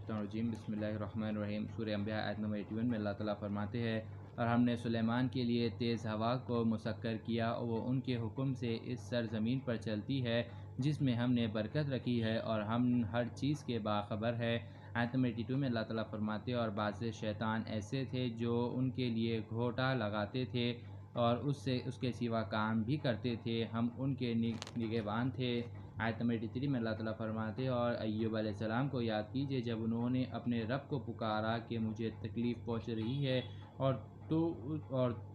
الشیطان الرجیم بسم اللہ الرحمن الرحیم۔ سورہ انبیاء آیت نمبر 81 میں اللہ تعالیٰ فرماتے ہیں اور ہم نے سلیمان کے لیے تیز ہوا کو مسخر کیا اور وہ ان کے حکم سے اس سرزمین پر چلتی ہے جس میں ہم نے برکت رکھی ہے اور ہم ہر چیز کے باخبر ہے۔ آیت نمبر 82 میں اللہ تعالیٰ فرماتے ہیں اور بعض شیطان ایسے تھے جو ان کے لیے گھوٹا لگاتے تھے اور اس کے سوا کام بھی کرتے تھے، ہم ان کے نگہبان تھے۔ آیت نمبر 83 میں اللہ تعالیٰ فرماتے ہیں اور ایوب علیہ السلام کو یاد کیجئے جب انہوں نے اپنے رب کو پکارا کہ مجھے تکلیف پہنچ رہی ہے اور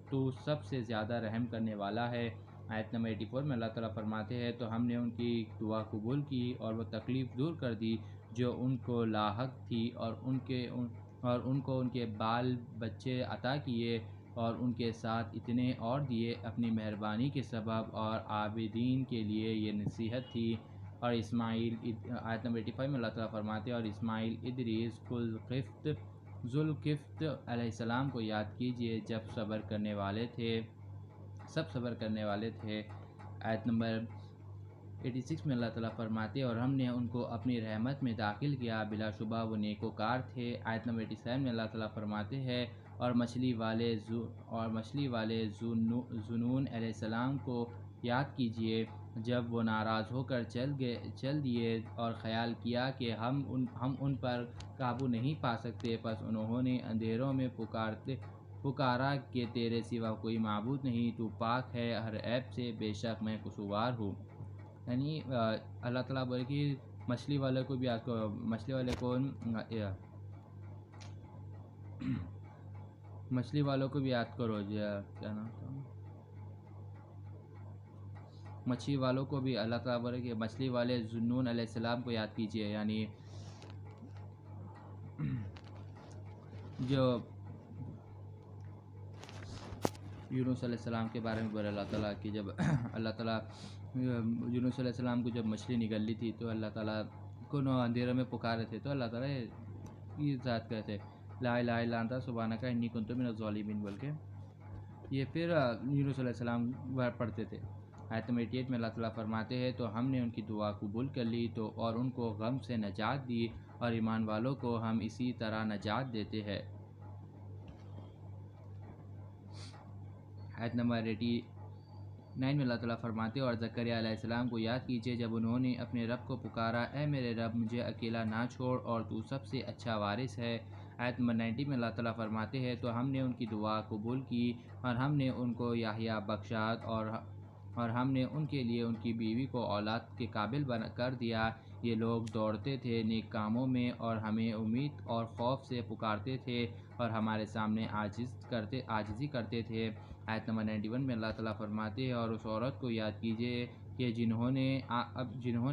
تو سب سے زیادہ رحم کرنے والا ہے۔ آیت نمبر 84 میں اللہ تعالیٰ فرماتے ہیں تو ہم نے ان کی دعا قبول کی اور وہ تکلیف دور کر دی جو ان کو لاحق تھی اور ان کو ان کے بال بچے عطا کیے اور ان کے ساتھ اتنے اور دیے اپنی مہربانی کے سبب، اور عابدین کے لیے یہ نصیحت تھی۔ اور اسماعیل آیت نمبر 85 میں اللہ تعالیٰ فرماتے ہیں اور اسماعیل، ادریس، ذوالکفل علیہ السلام کو یاد کیجئے جب صبر کرنے والے تھے۔ آیت نمبر 86 میں اللہ تعالیٰ فرماتے ہیں اور ہم نے ان کو اپنی رحمت میں داخل کیا، بلا شبہ وہ نیکوکار تھے۔ آیت نمبر 87 میں اللہ تعالیٰ فرماتے ہیں اور مچھلی والے ذنون علیہ السلام کو یاد کیجئے جب وہ ناراض ہو کر چل دیے اور خیال کیا کہ ہم ان پر قابو نہیں پا سکتے، پس انہوں نے اندھیروں میں پکارا کہ تیرے سوا کوئی معبود نہیں، تو پاک ہے ہر عیب سے، بے شک میں قصوروار ہوں۔ یعنی اللہ تعالیٰ بولے کہ مچھلی والے کو بھی یاد کرو، مچھلی والوں کو بھی یاد کرو، کیا نام تھا، مچھلی والوں کو بھی اللہ تعالیٰ بولے کہ مچھلی والے ذنون علیہ السلام کو یاد کیجئے، یعنی جو یونس علیہ السلام کے بارے میں بولے اللہ تعالیٰ کہ جب اللہ تعالیٰ یونس علیہ السلام کو جب مچھلی نگل لی تھی تو اللہ تعالیٰ کو اندھیروں میں پکارے تھے، تو اللہ تعالیٰ یہ ذات کہتے تھے لا الہ الا انت سبحانک انی کنت من الظالمین بول کے، یہ پھر یونس علیہ السلام پڑھتے تھے۔ آیت نمبر 88 میں اللہ تعالیٰ فرماتے ہیں تو ہم نے ان کی دعا قبول کر لی اور ان کو غم سے نجات دی، اور ایمان والوں کو ہم اسی طرح نجات دیتے ہیں۔ آیت نمبر 89 میں اللہ تعالیٰ فرماتے ہیں اور زکریا علیہ السلام کو یاد کیجئے جب انہوں نے اپنے رب کو پکارا، اے میرے رب مجھے اکیلا نہ چھوڑ اور تو سب سے اچھا وارث ہے۔ آیت نمبر 90 میں اللہ تعالیٰ فرماتے ہیں تو ہم نے ان کی دعا قبول کی اور ہم نے ان کو یحییٰ بخشا اور ہم نے ان کے لیے ان کی بیوی کو اولاد کے قابل کر دیا۔ یہ لوگ دوڑتے تھے نیک کاموں میں اور ہمیں امید اور خوف سے پکارتے تھے اور ہمارے سامنے عاجزی کرتے تھے۔ آیت نمبر 91 میں اللہ تعالیٰ فرماتے ہیں اور اس عورت کو یاد کیجئے کہ جنہوں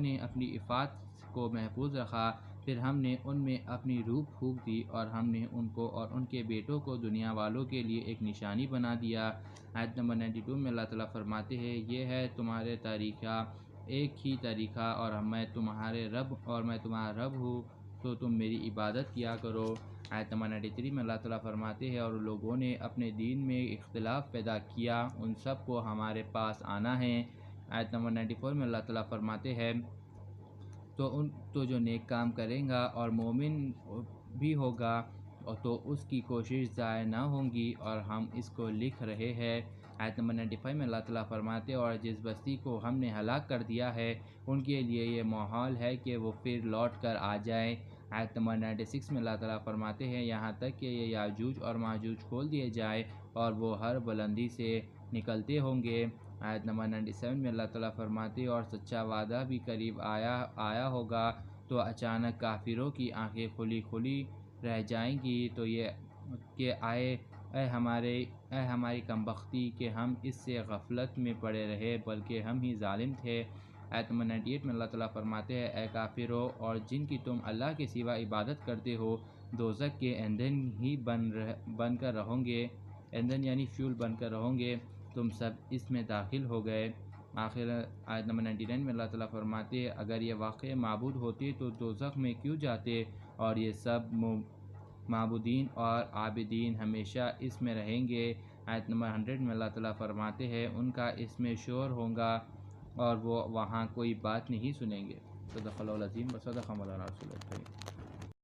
نے اپنی عفات کو محفوظ رکھا، پھر ہم نے ان میں اپنی روح پھونک دی اور ہم نے ان کو اور ان کے بیٹوں کو دنیا والوں کے لیے ایک نشانی بنا دیا۔ آیت نمبر 92 میں اللہ تعالیٰ فرماتے ہیں یہ ہے تمہارے طریقہ، ایک ہی طریقہ، اور میں تمہارا رب ہوں تو تم میری عبادت کیا کرو۔ آیت نمبر 93 میں اللہ تعالیٰ فرماتے ہیں اور لوگوں نے اپنے دین میں اختلاف پیدا کیا، ان سب کو ہمارے پاس آنا ہے۔ آیت نمبر 94 میں اللہ تعالیٰ فرماتے ہیں تو جو نیک کام کرے گا اور مومن بھی ہوگا تو اس کی کوشش ضائع نہ ہوں گی اور ہم اس کو لکھ رہے ہیں۔ آیت نمبر 95 میں اللہ تعالیٰ فرماتے ہیں اور جس بستی کو ہم نے ہلاک کر دیا ہے ان کے لیے یہ محال ہے کہ وہ پھر لوٹ کر آ جائیں۔ آیت نمبر 96 میں اللہ تعالیٰ فرماتے ہیں یہاں تک کہ یہ یاجوج اور ماجوج کھول دیے جائیں اور وہ ہر بلندی سے نکلتے ہوں گے۔ آیت نمبر 97 میں اللہ تعالیٰ فرماتے ہیں اور سچا وعدہ بھی قریب آیا ہوگا تو اچانک کافروں کی آنکھیں کھلی رہ جائیں گی تو یہ کہ اے ہماری کمبختی کہ ہم اس سے غفلت میں پڑے رہے بلکہ ہم ہی ظالم تھے۔ آیت نمبر 98 میں اللہ تعالیٰ فرماتے ہیں اے کافرو اور جن کی تم اللہ کے سوا عبادت کرتے ہو، دوزخ کے ایندھن ہی بن کر رہو گے، ایندھن یعنی فیول بن کر رہو گے، تم سب اس میں داخل ہو گئے۔ آخر آیت نمبر 99 میں اللہ تعالیٰ فرماتے ہیں اگر یہ واقع معبود ہوتے تو دوزخ میں کیوں جاتے، اور یہ سب معبودین اور عابدین ہمیشہ اس میں رہیں گے۔ آیت نمبر 100 میں اللہ تعالیٰ فرماتے ہیں ان کا اس میں شور ہوگا اور وہ وہاں کوئی بات نہیں سنیں گے۔ صدق اللہ العظیم و صدق مولانا رسول اللہ۔